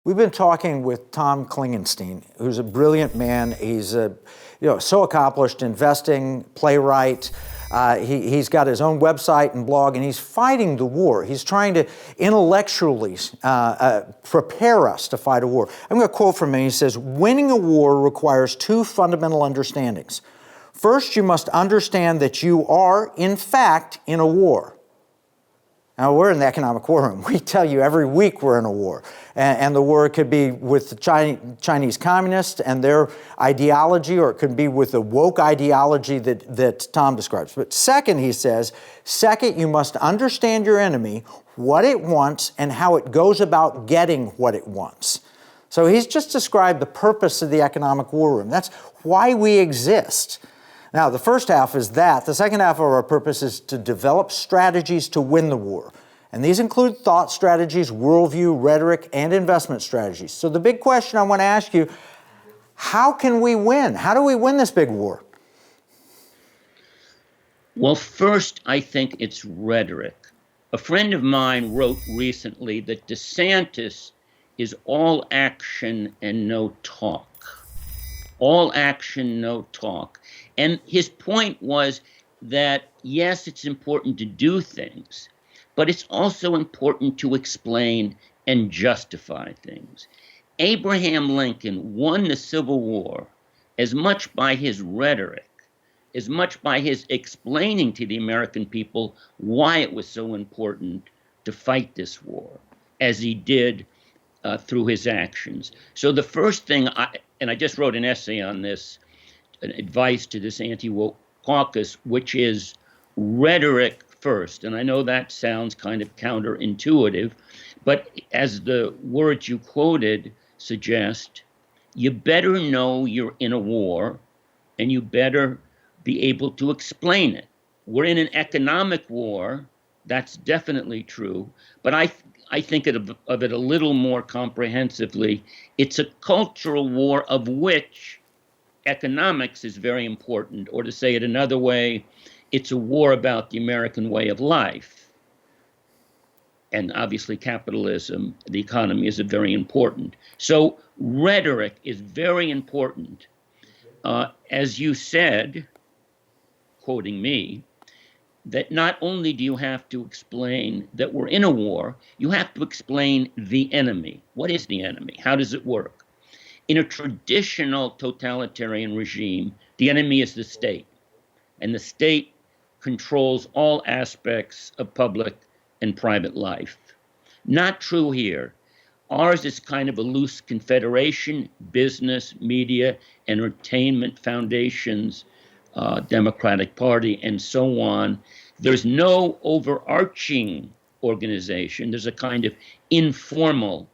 We've been talking with Tom Klingenstein, who's a brilliant man. He's so accomplished, investing, playwright. He's got his own website and blog, and he's fighting the war. He's trying to intellectually prepare us to fight a war. I'm going to quote from him. He says, "Winning a war requires two fundamental understandings. First, you must understand that you are, in fact, in a war." Now, we're in the Economic War Room. We tell you every week we're in a war. And the war could be with the Chinese communists and their ideology, or it could be with the woke ideology that Tom describes. But second, he says, you must understand your enemy, what it wants, and how it goes about getting what it wants. So he's just described the purpose of the Economic War Room. That's why we exist. Now, the first half is that. The second half of our purpose is to develop strategies to win the war. And these include thought strategies, worldview, rhetoric, and investment strategies. So the big question I want to ask you, how can we win? How do we win this big war? Well, first, I think it's rhetoric. A friend of mine wrote recently that DeSantis is all action and no talk. All action, no talk. And his point was that, yes, it's important to do things, but it's also important to explain and justify things. Abraham Lincoln won the Civil War as much by his rhetoric, as much by his explaining to the American people why it was so important to fight this war, as he did through his actions. So the first thing, and I just wrote an essay on this, an advice to this anti-woke caucus, which is rhetoric first. And I know that sounds kind of counterintuitive, but as the words you quoted suggest, you better know you're in a war, and you better be able to explain it. We're in an economic war. That's definitely true. But I think of it a little more comprehensively. It's a cultural war of which economics is very important, or to say it another way, it's a war about the American way of life. And obviously capitalism, the economy, is very important. So rhetoric is very important. As you said, quoting me, that not only do you have to explain that we're in a war, you have to explain the enemy. What is the enemy? How does it work? In a traditional totalitarian regime, the enemy is the state, and the state controls all aspects of public and private life. Not true here. Ours is kind of a loose confederation: business, media, entertainment, foundations, Democratic Party, and so on. There's no overarching organization. There's a kind of informal,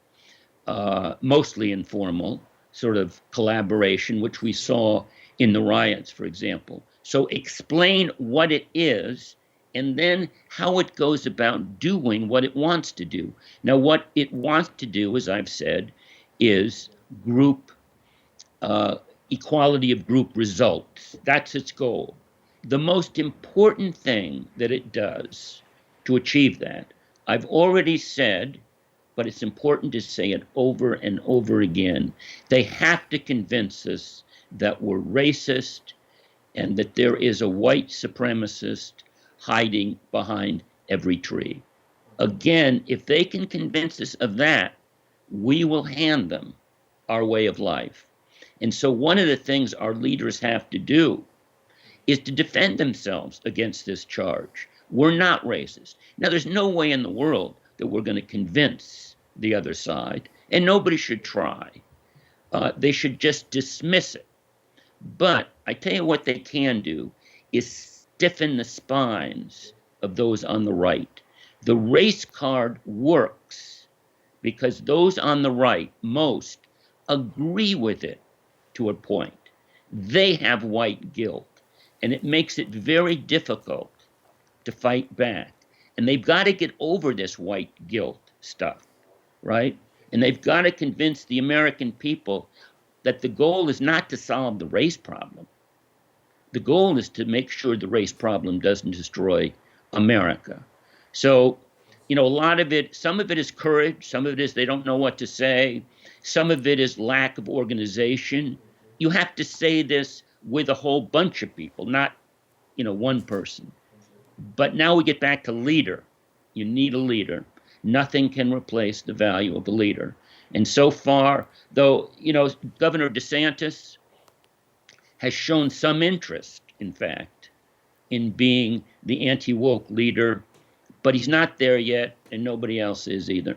mostly informal, sort of collaboration, which we saw in the riots, for example. So explain what it is, and then how it goes about doing what it wants to do. Now, what it wants to do, as I've said, is group equality of group results. That's its goal. The most important thing that it does to achieve that, I've already said, but it's important to say it over and over again. They have to convince us that we're racist and that there is a white supremacist hiding behind every tree. Again, if they can convince us of that, we will hand them our way of life. And so one of the things our leaders have to do is to defend themselves against this charge. We're not racist. Now, there's no way in the world that we're going to convince the other side, and nobody should try. They should just dismiss it. But I tell you what they can do is stiffen the spines of those on the right. The race card works because those on the right, most, agree with it to a point. They have white guilt, and it makes it very difficult to fight back. And they've got to get over this white guilt stuff, right? And they've got to convince the American people that the goal is not to solve the race problem. The goal is to make sure the race problem doesn't destroy America. So you know, a lot of it, some of it is courage, some of it is they don't know what to say, some of it is lack of organization. You have to say this with a whole bunch of people, not, you know, one person. But now we get back to leader. You need a leader. Nothing can replace the value of a leader. And so far, though, you know, Governor DeSantis has shown some interest, in fact, in being the anti-woke leader, but he's not there yet, and nobody else is either.